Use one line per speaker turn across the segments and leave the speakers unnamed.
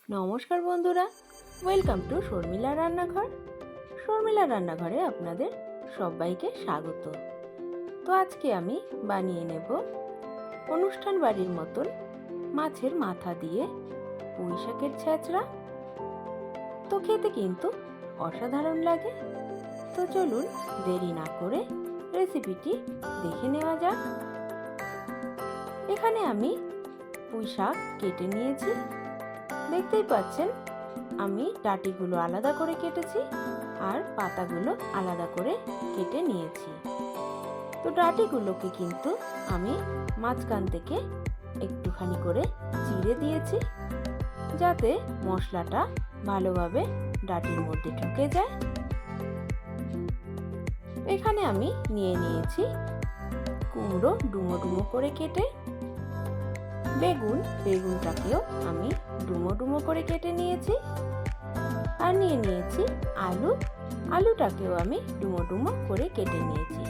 নমস্কার বন্ধুরা, welcome to Sharmila রান্নাঘর। শর্মিলা রান্নাঘরে আপনাদের সবাইকে স্বাগত। তো আজকে আমি বানিয়ে নেব অনুষ্ঠান বাড়ির মতন মাছের মাথা দিয়ে পুঁই শাকের ছ্যাঁচড়া। তো খেতে কিন্তু অসাধারণ লাগে। তো চলুন দেরি না করে রেসিপিটি দেখে নেওয়া যাক। এখানে আমি পুঁই শাক কেটে নিয়েছি। দেখতেই পাচ্ছেন আমি ডাঁটিগুলো আলাদা করে কেটেছি আর পাতাগুলো আলাদা করে কেটে নিয়েছি। তো ডাঁটিগুলোকে কিন্তু আমি মাঝখান থেকে একটুখানি করে চিড়ে দিয়েছি, যাতে মশলাটা ভালোভাবে ডাঁটির মধ্যে ঢুকে যায়। এখানে আমি নিয়ে নিয়েছি কুমড়ো ডুমো ডুমো করে কেটে, বেগুনটাকেও আমি ডুমো ডুমো করে কেটে নিয়েছি, আর নিয়ে নিয়েছি আলুটাকেও আমি ডুমো ডুমো করে কেটে নিয়েছি।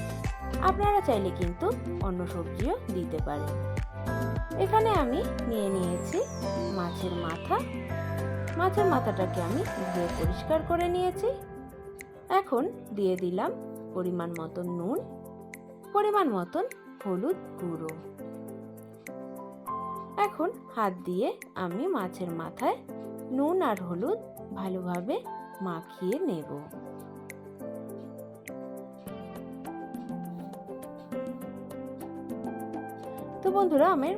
আপনারা চাইলে কিন্তু অন্য সবজিও দিতে পারেন। এখানে আমি নিয়ে নিয়েছি মাছের মাথাটাকে আমি ধুয়ে পরিষ্কার করে নিয়েছি। এখন দিয়ে দিলাম পরিমাণ মতন নুন, পরিমাণ মতন হলুদ গুঁড়ো। এখন হাত দিয়ে আমি মাছের মাথায় নুন আর হলুদ ভালোভাবে মাখিয়ে নেব। তো বন্ধুরা, আমার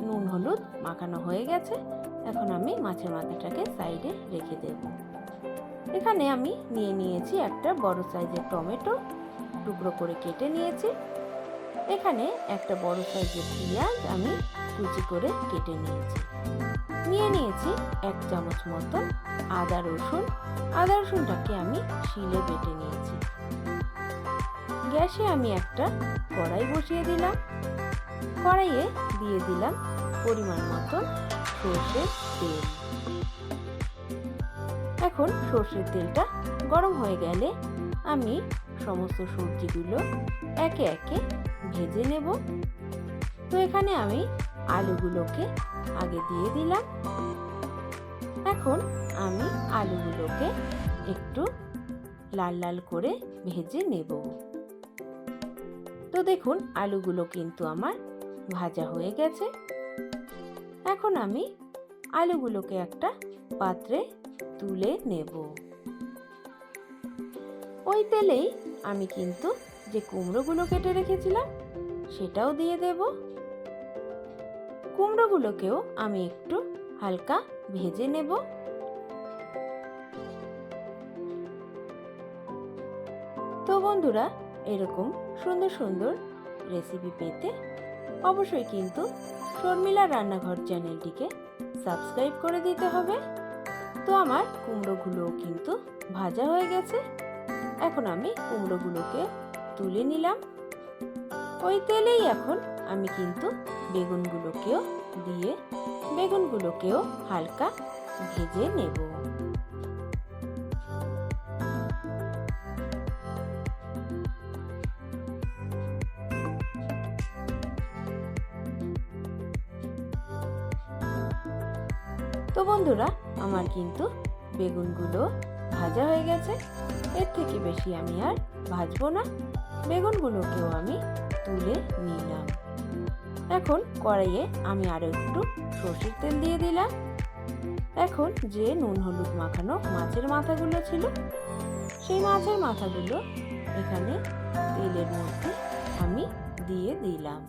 নুন হলুদ মাখানো হয়ে গেছে। এখন আমি মাছের মাথাটাকে সাইডে রেখে দেব। এখানে আমি নিয়ে নিয়েছি একটা বড় সাইজের টমেটো, টুকরো করে কেটে নিয়েছি। এখানে একটা বড় সাইজের পেঁয়াজ আমি কুচি করে কেটে নিয়েছি। নিয়ে নিয়েছি 1 চামচ মতন আদা রসুনটাকে আমি শিলে বেটে নিয়েছি। গ্যাসে আমি একটা কড়াই বসিয়ে দিলাম। কড়াইয়ে দিয়ে দিলাম পরিমাণ মতন সর্ষের তেল। এখন সর্ষের তেলটা গরম হয়ে গেলে আমি সমস্ত সবজিগুলো একে একে ভেজে নেব। তো এখানে আমি আলুগুলোকে আগে দিয়ে দিলাম। এখন আমি আলুগুলোকে একটু লাল লাল করে ভেজে নেব। তো দেখুন, আলুগুলো কিন্তু আমার ভাজা হয়ে গেছে। এখন আমি আলুগুলোকে একটা পাত্রে তুলে নেব। ওই তেলেই আমি কিন্তু যে কুমড়োগুলো কেটে রেখেছিলাম সেটাও দিয়ে দেব। কুমড়োগুলোকেও আমি একটু হালকা ভেজে নেব। তো বন্ধুরা, এরকম সুন্দর সুন্দর রেসিপি পেতে অবশ্যই কিন্তু শর্মিলা রান্নাঘর চ্যানেলটিকে সাবস্ক্রাইব করে দিতে হবে। তো আমার কুমড়োগুলোও কিন্তু ভাজা হয়ে গেছে। এখন আমি কুমড়োগুলোকে তুলে নিলাম। ওই তেলেই এখন আমি কিন্তু বেগুনগুলোকেও হালকা ভেজে নেব। তো বন্ধুরা, আমার কিন্তু বেগুনগুলো ভাজা হয়ে গেছে। এর থেকে বেশি আমি আর ভাজবো না। বেগুনগুলোকেও আমি তুলে নিলাম। এখন কড়াইয়ে আমি আরো একটু সর্ষের তেল দিয়ে দিলাম। এখন যে নুন হলুদ মাখানো মাছের মাথাগুলো ছিল, সেই মাছের মাথাগুলো এখানে তেলের মধ্যে আমি দিয়ে দিলাম।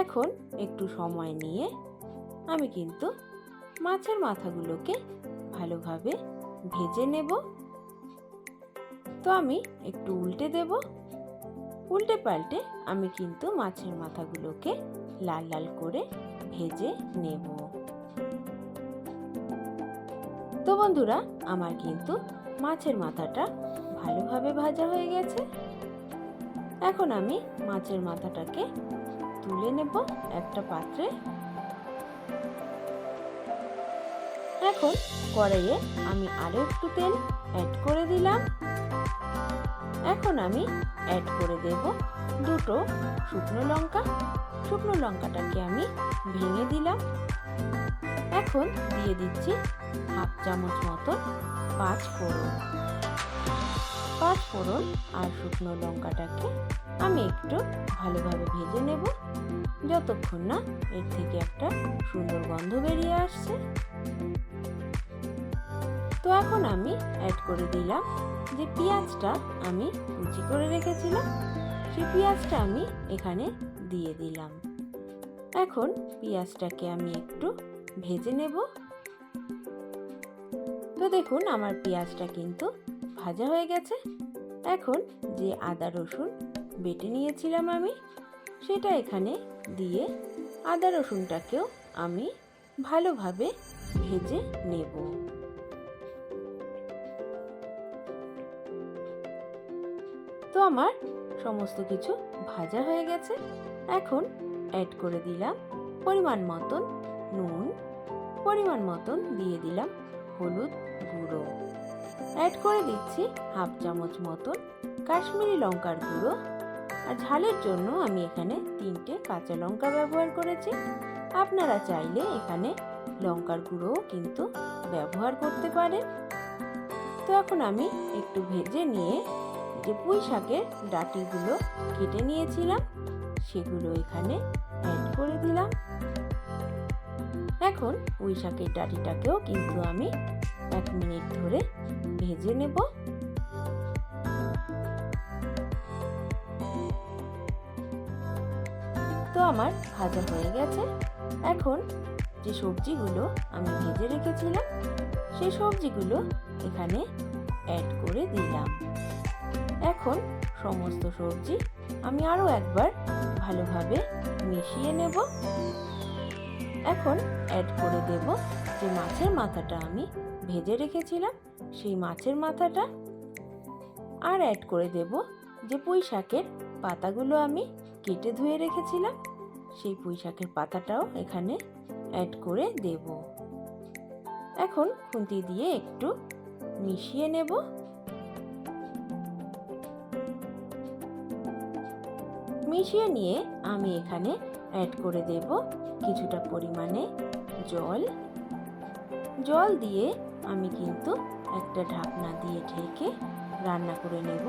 এখন একটু সময় নিয়ে আমি কিন্তু মাছের মাথাগুলোকে ভালোভাবে ভেজে নেব। তো আমি একটু উল্টে দেব। উল্টে পাল্টে আমি কিন্তু মাছের মাথাগুলোকে লাল লাল করে ভেজে নেব। তো বন্ধুরা, আমার কিন্তু মাছের মাথাটা ভালোভাবে ভাজা হয়ে গেছে। এখন আমি মাছের মাথাটাকে তুলে নেব একটা পাত্রে। এখন কড়াইয়ে আমি আরো একটু তেল অ্যাড করে দিলাম। এখন আমি অ্যাড করে দেব 2 শুকনো লঙ্কা। শুকনো লঙ্কাটাকে আমি ভেঙে দিলাম। এখন দিয়ে দিচ্ছি হাফ চামচ মতো পাঁচ ফোড়ন আর শুকনো লঙ্কাটাকে আমি একটু ভালোভাবে ভেজে নেব যতক্ষণ না এর থেকে একটা সুন্দর গন্ধ বেরিয়ে আসছে। তো এখন আমি অ্যাড করে দিলাম যে পেঁয়াজটা আমি কুচি করে রেখেছিলাম, সেই পেঁয়াজটা আমি এখানে দিয়ে দিলাম। এখন পেঁয়াজটাকে আমি একটু ভেজে নেব। তো দেখুন আমার পেঁয়াজটা কিন্তু ভাজা হয়ে গেছে। এখন যে আদা রসুন বেটে নিয়েছিলাম আমি সেটা এখানে দিয়ে আদা রসুনটাকেও আমি ভালোভাবে ভেজে নেব। তো আমার সমস্ত কিছু ভাজা হয়ে গেছে। এখন অ্যাড করে দিলাম পরিমাণ মতন নুন, পরিমাণ মতন দিয়ে দিলাম হলুদ গুঁড়ো, অ্যাড করে দিচ্ছি হাফ চামচ মতন কাশ্মীরি লঙ্কার গুঁড়ো। আর ঝালের জন্য আমি এখানে 3টে কাঁচা লঙ্কা ব্যবহার করেছি। আপনারা চাইলে এখানে লঙ্কার গুঁড়োও কিন্তু ব্যবহার করতে পারেন। তো এখন আমি একটু ভেজে নিয়ে যে পুঁই শাকের ডাঁটিগুলো কেটে নিয়েছিলাম সেগুলো এখানে অ্যাড করে দিলাম। এখন পুঁই শাকের ডাঁটিটাকেও কিন্তু আমি 1 মিনিট ধরে ভেজে নেব। তো আমার ভাজা হয়ে গেছে। এখন যে সবজিগুলো আমি ভেজে রেখেছিলাম সেই সবজিগুলো এখানে অ্যাড করে দিলাম। এখন সমস্ত সবজি আমি আরও একবার ভালোভাবে মিশিয়ে নেব। এখন অ্যাড করে দেব যে মাছের মাথাটা আমি ভেজে রেখেছিলাম সেই মাছের মাথাটা, আর অ্যাড করে দেব যে পুঁই শাকের পাতাগুলো আমি কেটে ধুয়ে রেখেছিলাম সেই পুঁই শাকের পাতাটাও এখানে অ্যাড করে দেব। এখন খুন্তি দিয়ে একটু মিশিয়ে নেব। মিশিয়ে নিয়ে আমি এখানে অ্যাড করে দেব কিছুটা পরিমাণে জল দিয়ে আমি কিন্তু একটা ঢাকনা দিয়ে ঢেকে রান্না করে নেব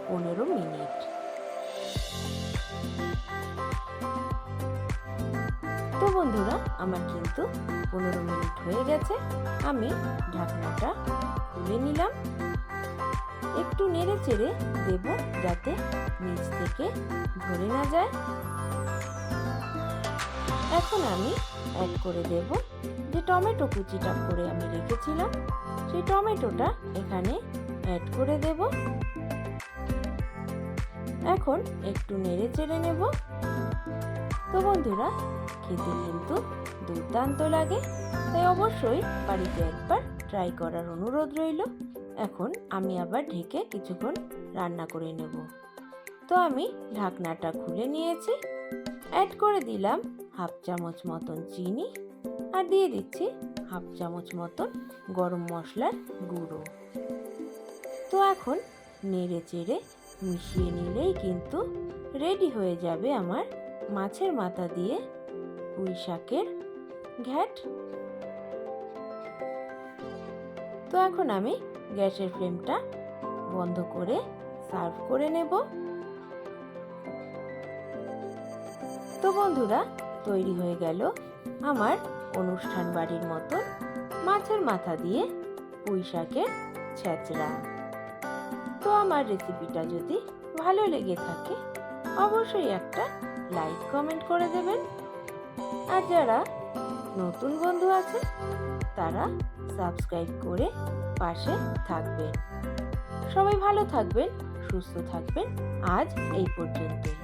15 মিনিট। তো বন্ধুরা আমার কিন্তু 15 মিনিট হয়ে গেছে। আমি ঢাকনাটা খুলে নিলাম, একটু নেড়ে চেড়ে দেব যাতে নিচ থেকে ধরে না যায়। এখন আমি অ্যাড করে দেব যে টমেটো কুচিটা করে আমি রেখেছিলাম সেই টমেটোটা এখানে অ্যাড করে দেব। এখন একটু নেড়ে চেড়ে নেব। তো বন্ধুরা খেতে কিন্তু দুর্দান্ত লাগে, তাই অবশ্যই বাড়িতে একবার ট্রাই করার অনুরোধ রইল। এখন আমি আবার ঢেকে কিছুক্ষণ রান্না করে নেব। তো আমি ঢাকনাটা খুলে নিয়েছি, অ্যাড করে দিলাম হাফ চামচ মতন চিনি আর দিয়ে দিচ্ছি হাফ চামচ মতন গরম মশলার গুঁড়ো। তো এখন নেড়ে চেড়ে মিশিয়ে নিলেই কিন্তু রেডি হয়ে যাবে আমার মাছের মাথা দিয়ে পুঁই শাকের ঘ্যাট। তো এখন আমি গ্যাসের ফ্লেমটা বন্ধ করে সার্ভ করে নেব। তো বন্ধুরা তৈরি হয়ে গেল আমার অনুষ্ঠান বাড়ির মতন মাছের মাথা দিয়ে পুঁই শাকের ছেঁচড়া। তো আমার রেসিপিটা যদি ভালো লেগে থাকে অবশ্যই একটা লাইক কমেন্ট করে দেবেন। আর যারা নতুন বন্ধু আছে তারা সাবস্ক্রাইব করে পাশে থাকবেন। সবাই ভালো থাকবেন, সুস্থ থাকবেন। আজ এই পর্যন্তই।